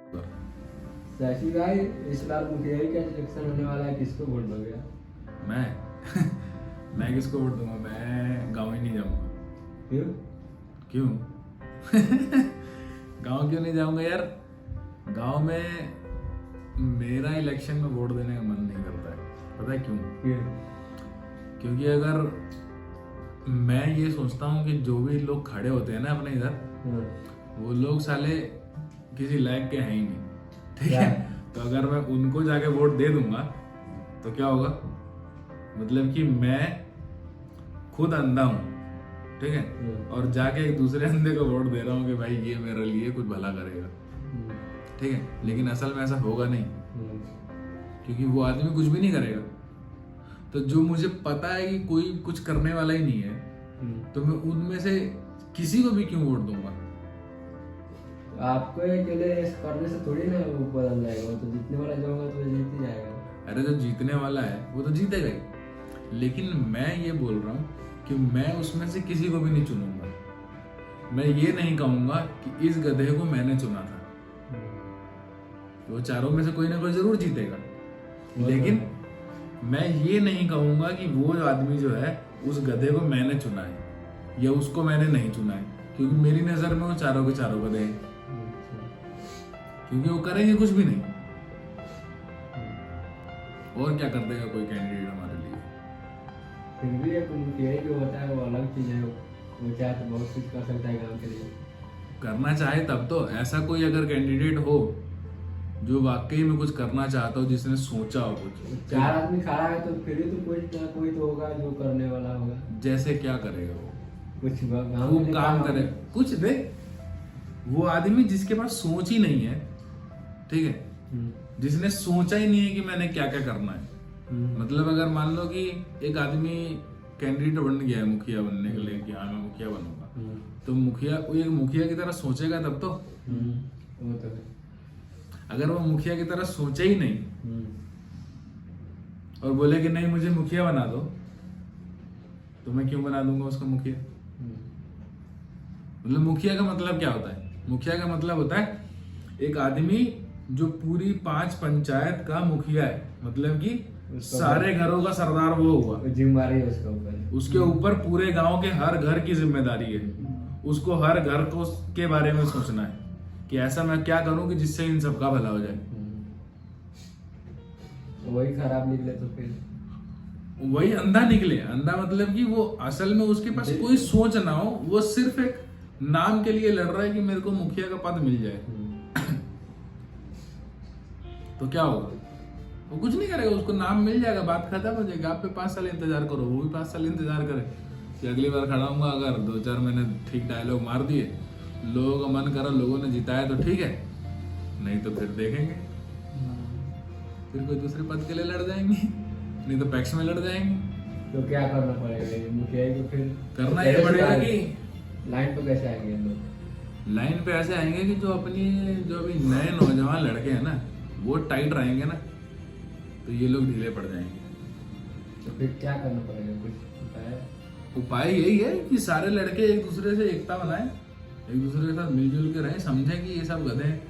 शशि भाई, इस बार मुखिया का इलेक्शन होने वाला है, किसको वोट दोगे? मैं किसको वोट दूंगा? मैं गांव ही नहीं जाऊंगा। क्यों? गांव क्यों नहीं जाऊंगा यार? गांव में मेरा इलेक्शन में वोट देने का मन नहीं करता है। पता है क्यों? क्योंकि अगर मैं ये सोचता हूँ कि जो भी लोग खड़े होते हैं ना अपने इधर, वो लोग साले किसी लायक के हैं ही नहीं, ठीक है? तो अगर मैं उनको जाके वोट दे दूंगा तो क्या होगा? मतलब कि मैं खुद अंधा हूँ, ठीक है, और जाके एक दूसरे अंधे को वोट दे रहा हूँ कि भाई ये मेरे लिए कुछ भला करेगा, ठीक है। लेकिन असल में ऐसा होगा नहीं, क्योंकि वो आदमी कुछ भी नहीं करेगा। तो जो मुझे पता है कि कोई कुछ करने वाला ही नहीं है, तो मैं उनमें से किसी को भी क्यों वोट दूंगा? आपको अकेले करने से थोड़ी ना वो बदल जाएगा, वो तो जीतने वाला जो होगा तो जीत ही जाएगा। अरे जो जीतने वाला है वो तो जीतेगा ही, लेकिन मैं ये बोल रहा हूँ कि मैं उसमें से किसी को भी नहीं चुनूंगा। मैं ये नहीं कहूंगा कि इस गधे को मैंने चुना था। वो चारों में से कोई ना कोई जरूर जीतेगा, लेकिन मैं ये नहीं कहूंगा कि वो आदमी जो है उस गधे को मैंने चुना है या उसको मैंने नहीं चुना है, क्योंकि मेरी नजर में वो चारों के चारों गधे हैं, क्योंकि वो करेंगे कुछ भी नहीं। और क्या कर देगा कोई कैंडिडेट हमारे लिए? फिर भी एक मुखिया जो होता है वो अलग चीज है, वो चाहे तो बहुत कुछ कर सकता है गांव के लिए। करना चाहे तब तो। ऐसा कोई अगर कैंडिडेट हो जो वाकई में कुछ करना चाहता हो, जिसने सोचा हो कुछ। 4 आदमी खड़ा है तो फिर भी तो कोई ना कोई तो होगा जो करने वाला होगा। जैसे क्या करेगा वो? कुछ वो काम करे कुछ दे। वो आदमी जिसके पास सोच ही नहीं है, ठीक है, जिसने सोचा ही नहीं है कि मैंने क्या क्या करना है। मतलब अगर मान लो कि एक आदमी कैंडिडेट बन गया है मुखिया बनने के लिए कि हाँ मैं मुखिया बनूंगा, तो मुखिया वो एक मुखिया की तरह सोचेगा तब तो। वो तो है। अगर वो मुखिया की तरह सोचे ही नहीं और बोले कि नहीं मुझे मुखिया बना दो, तो मैं क्यों बना दूंगा उसको मुखिया? मतलब मुखिया का मतलब क्या होता है? मुखिया का मतलब होता है एक आदमी जो पूरी 5 पंचायत का मुखिया है, मतलब कि सारे घरों का सरदार वो हुआ, जिम्मेदारी है उसके ऊपर। उसके ऊपर पूरे गांव के हर घर की जिम्मेदारी है। उसको हर घर को के बारे में सोचना है कि ऐसा मैं क्या करूं कि जिससे इन सबका भला हो जाए। वही खराब निकले तो फिर वही अंधा निकले। अंधा मतलब कि वो असल में उसके पास कोई सोच ना हो, वो सिर्फ एक नाम के लिए लड़ रहा है कि मेरे को मुखिया का पद मिल जाए। तो क्या होगा? वो कुछ नहीं करेगा, उसको नाम मिल जाएगा, बात खत्म हो जाएगी। आप पे 5 साल इंतजार करो, वो भी 5 साल इंतजार करे कि अगली बार खड़ा हूंगा। अगर 2-4 महीने ठीक डायलॉग मार दिए, लोगों का मन करा, लोगों ने जिताया तो ठीक है, नहीं तो फिर देखेंगे, फिर कोई दूसरे पद के लिए लड़ जाएंगे, नहीं तो पैक्स में लड़ जाएंगे। तो क्या करना पड़ेगा मुखिया को? फिर करना ये पड़ेगा कि लाइन पे कैसे आएंगे लोग? लाइन पे ऐसे आएंगे कि जो अभी नए नौजवान लड़के हैं ना, वो टाइट रहेंगे ना, तो ये लोग ढीले पड़ जाएंगे। तो फिर क्या करना पड़ेगा? कुछ उपाय यही है कि सारे लड़के एक दूसरे से एकता बनाएं, एक दूसरे के साथ मिलजुल के रहें, समझें कि ये सब गधे हैं।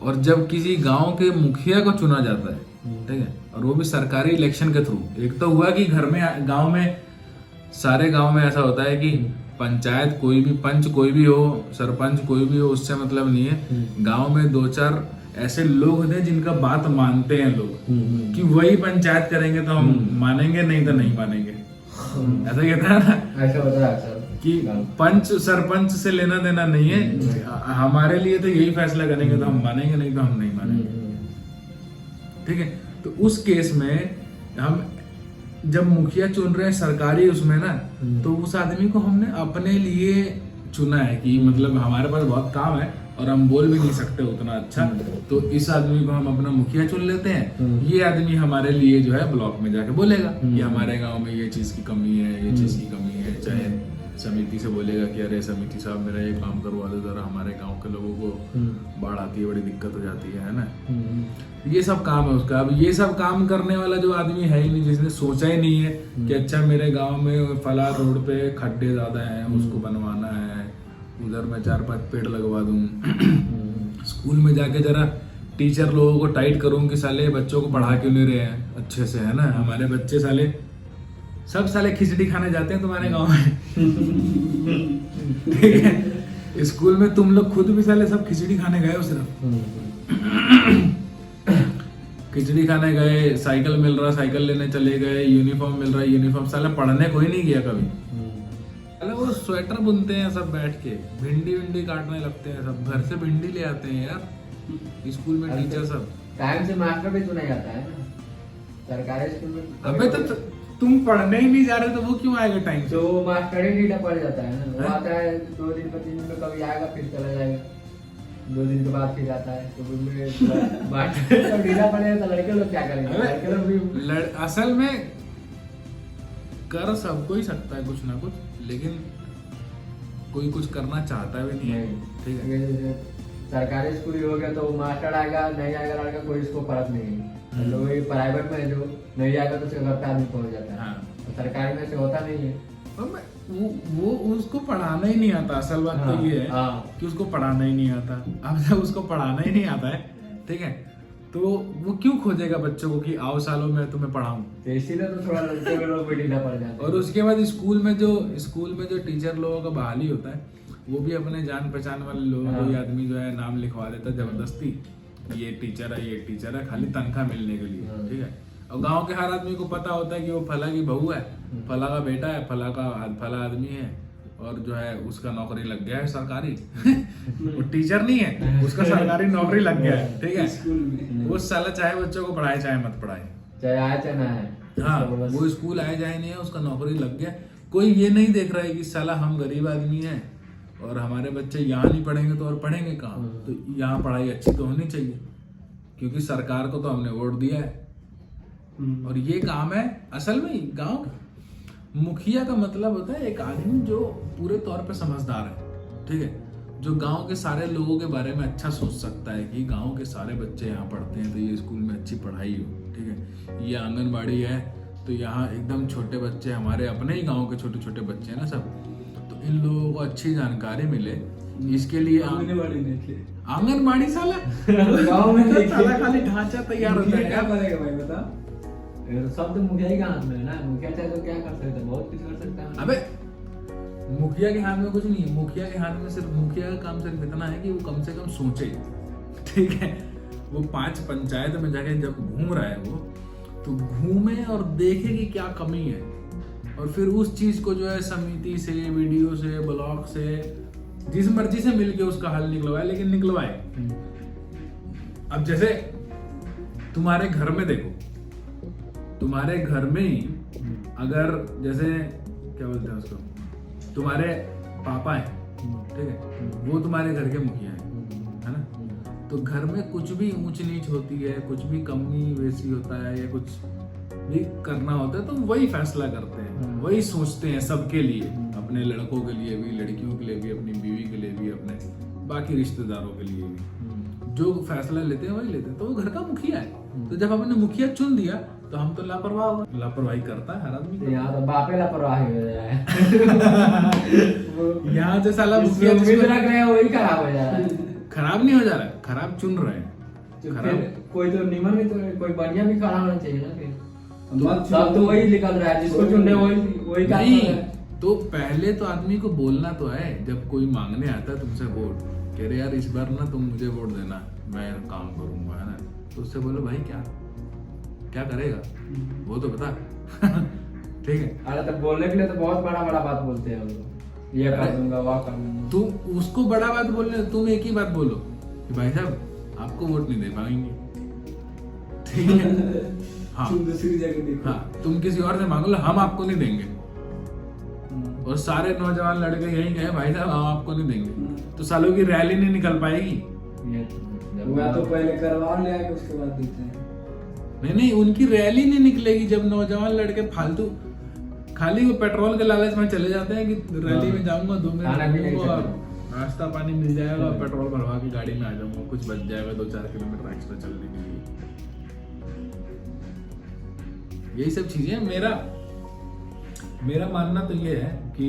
और जब किसी गांव के मुखिया को चुना जाता है, ठीक है, और वो भी सरकारी इलेक्शन के थ्रू, एक तो हुआ कि घर में गांव में सारे गांव में ऐसा होता है कि पंचायत कोई भी, पंच कोई भी हो, सरपंच कोई भी हो, उससे मतलब नहीं है। गांव में 2-4 ऐसे लोग होते हैं जिनका बात मानते हैं लोग कि वही पंचायत करेंगे तो हम मानेंगे, नहीं तो नहीं मानेंगे। ऐसा कहता है ना, ऐसा होता है कि पंच सरपंच से लेना देना नहीं है, हमारे लिए तो यही फैसला करेंगे तो हम मानेंगे, नहीं तो हम नहीं मानेंगे, ठीक है। तो उस केस में हम जब मुखिया चुन रहे हैं सरकारी उसमें ना, तो उस आदमी को हमने अपने लिए चुना है कि मतलब हमारे पास बहुत काम है और हम बोल भी नहीं सकते उतना अच्छा, तो इस आदमी को हम अपना मुखिया चुन लेते हैं। ये आदमी हमारे लिए जो है ब्लॉक में जाके बोलेगा कि हमारे गांव में ये चीज की कमी है, ये चीज की कमी है। चाहे समिति से बोलेगा कि अरे समिति साहब मेरा ये काम करवा दो जरा, हमारे गांव के लोगों को बाढ़ आती है, बड़ी दिक्कत हो जाती है ना। ये सब काम है उसका। अब ये सब काम करने वाला जो आदमी है ही नहीं, जिसने सोचा ही नहीं है कि अच्छा मेरे गांव में फला रोड पे खड्डे ज्यादा हैं, उसको बनवाना है, उधर मैं 4-5 पेड़ लगवा दूं, स्कूल में जाके जरा टीचर लोगों को टाइट करूं कि साले बच्चों को पढ़ा क्यों नहीं रहे हैं अच्छे से, है ना। हमारे बच्चे साले सब साले खिचड़ी खाने जाते हैं तुम्हारे गांव में। ठीक है, स्कूल में तुम लोग खुद भी साले सब खिचड़ी खाने गए हो सिर्फ। खिचड़ी खाने गए, साइकिल मिल रहा साइकिल लेने चले गए, यूनिफॉर्म मिल रहा यूनिफॉर्म, साला पढ़ने कोई नहीं गया कभी। अरे वो स्वेटर बुनते हैं सब बैठ के, भिंडी विंडी काटने लगते हैं सब, घर से भिंडी ले आते हैं यार स्कूल में टीचर सब। टाइम से मास्टर भी तो नहीं आता है ना सरकारी स्कूल में। अबे तो तुम पढ़ने ही नहीं जा रहे तो वो क्यों आएगा टाइम से? तो वो मास्टर ही ढीला पड़ जाता है ना, वो आता है 2 दिन 3 दिन में कभी आएगा फिर चला जाएगा, 2 दिन के बाद फिर आता है। तो मास्टर तो ढीला पड़ेगा तो लड़के लोग क्या करेंगे? लड़के लोग भी असल में कर सबको ही सकता है कुछ ना कुछ, लेकिन कोई कुछ करना चाहता भी नहीं है। ठीक है, जैसे सरकारी स्कूल ही हो गया तो मास्टर आएगा नहीं आएगा लड़का कोई इसको फर्क नहीं है। लोग प्राइवेट में जो नहीं आएगा तो उसके घर पे आदमी पहुंच जाता है। हाँ। तो सरकारी में से होता नहीं है। वो उसको पढ़ाना ही नहीं आता। असल बात तो ये है कि उसको पढ़ाना ही नहीं आता। अब जब उसको पढ़ाना ही नहीं आता है, ठीक है, तो वो क्यों खोजेगा बच्चों को कि आओ सालों में तुम्हें पढ़ाऊं? तो इसीलिए तो थोड़ा लड़के में लोग ढीला पड़ जाते हैं। और उसके बाद स्कूल में जो टीचर लोगों का बहाली होता है, वो भी अपने जान पहचान वाले लोगों को आदमी जो है नाम लिखवा देता है जबरदस्ती, ये टीचर है खाली तनख्वाह मिलने के लिए। ठीक है, और गांव के हर आदमी को पता होता है कि वो फला की बहू है, फला का बेटा है, फला आदमी है, और जो है उसका नौकरी लग गया है सरकारी। वो टीचर नहीं है, उसका सरकारी नौकरी लग गया है। ठीक है, वो साला चाहे बच्चों को पढ़ाए चाहे मत पढ़ाए, चाहे आए चाहे ना आए, हाँ, वो स्कूल आए जाए नहीं है, उसका नौकरी लग गया। कोई ये नहीं देख रहा है कि साला हम गरीब आदमी हैं और हमारे बच्चे यहाँ नहीं पढ़ेंगे तो और पढ़ेंगे कहाँ? तो यहाँ पढ़ाई अच्छी तो होनी चाहिए, क्योंकि सरकार को तो हमने वोट दिया है। और ये काम है असल में गांव का मुखिया का मतलब होता है एक आदमी जो पूरे तौर पे समझदार है। ठीक है, जो गांव के सारे लोगों के बारे में अच्छा सोच सकता है कि गांव के सारे बच्चे यहाँ पढ़ते हैं तो ये स्कूल में अच्छी पढ़ाई हो। ठीक है, ये आंगनबाड़ी है तो यहाँ एकदम छोटे बच्चे, हमारे अपने ही गांव के छोटे छोटे बच्चे हैं ना सब, तो इन लोगों को अच्छी जानकारी मिले, इसके लिए आंगनबाड़ी साला गाँव में साला खाली ढांचा तैयार होता है। क्या करेगा भाई बता? सब तो मुखिया ही का हाथ में है ना। मुखिया चाहे तो क्या कर सकता है, बहुत कुछ कर सकता है। अबे मुखिया के हाथ में कुछ नहीं है, मुखिया के हाथ में सिर्फ मुखिया का काम सिर्फ इतना है कि वो कम से कम सोचे। ठीक है, वो 5 पंचायत में जाके जब घूम रहा है वो, तो घूमे और देखे कि क्या कमी है, और फिर उस चीज को जो है समिति से, वीडियो से, ब्लॉग से, जिस मर्जी से मिलके उसका हल निकलवाए, लेकिन निकलवाए। अब जैसे तुम्हारे घर में देखो, तुम्हारे घर में ही अगर जैसे क्या बोलते हैं उसको, तुम्हारे पापा है, ठीक है, वो तुम्हारे घर के मुखिया है ना, तो घर में कुछ भी ऊंच नीच होती है, कुछ भी कमी वैसी होता है या कुछ भी करना होता है, तो वही फैसला करते हैं, वही सोचते हैं सबके लिए, अपने लड़कों के लिए भी, लड़कियों के लिए भी, अपनी बीवी के लिए भी, अपने बाकी रिश्तेदारों के लिए भी, जो फैसला लेते हैं वही लेते हैं। तो वो घर का मुखिया है, तो जब हमने मुखिया चुन दिया तो हम तो लापरवाही करता है हर आदमी। यहाँ तो बापे लापरवाही हो जा रहा है। यहाँ जो साला मुखिया रख रहे हैं वही खराब हो जा रहा है। खराब नहीं हो जा रहा है, खराब चुन रहे हैं। खराब कोई तो निमन भी तो कोई बढ़िया भी खड़ा होना चाहिए ना। फिर सब तो वही निकल रहा है, जिसको चुन रहे वही काम कर रहा है। तो पहले तो आदमी को बोलना तो है, जब कोई मांगने आता है तुमसे वोट, कह रहे यार इस बार ना तुम मुझे वोट देना, मैं काम करूंगा, है ना, तो उससे बोलो भाई क्या करेगा वो तो बता। ठीक है, अरे तब बोलने के लिए तो बहुत बड़ा बात बोलते हैं वो, ये कर दूंगा वो कर दूंगा। तुम उसको बड़ा बात बोलने, तुम एक ही बात बोलो कि भाई साहब आपको वोट नहीं दे पाएंगे। ठीक है, हाँ, तुम दूसरी जगह देखो। हाँ, तुम किसी और से मांग लो, हम आपको नहीं देंगे। और सारे नौजवान लड़के यही कहे भाई साहब हम आपको नहीं देंगे, तो सालों की रैली नहीं निकल पाएगी। तो पहले करवा ले आके उसके बाद देते हैं। नहीं, उनकी रैली नहीं निकलेगी जब नौजवान लड़के फालतू खाली वो पेट्रोल के लालच में चले जाते हैं कि रैली में जाऊंगा 2 मिनट नाश्ता पानी मिल जाएगा, पेट्रोल भरवा के गाड़ी में आ जाऊंगा, कुछ बच जाएगा 2-4 किलोमीटर एक्स्ट्रा चलने के लिए। यही सब चीजें। मेरा मानना तो ये है कि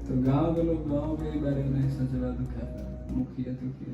तो गांव के लोग गांव के बारे में सोच रहा था, मुखिया तो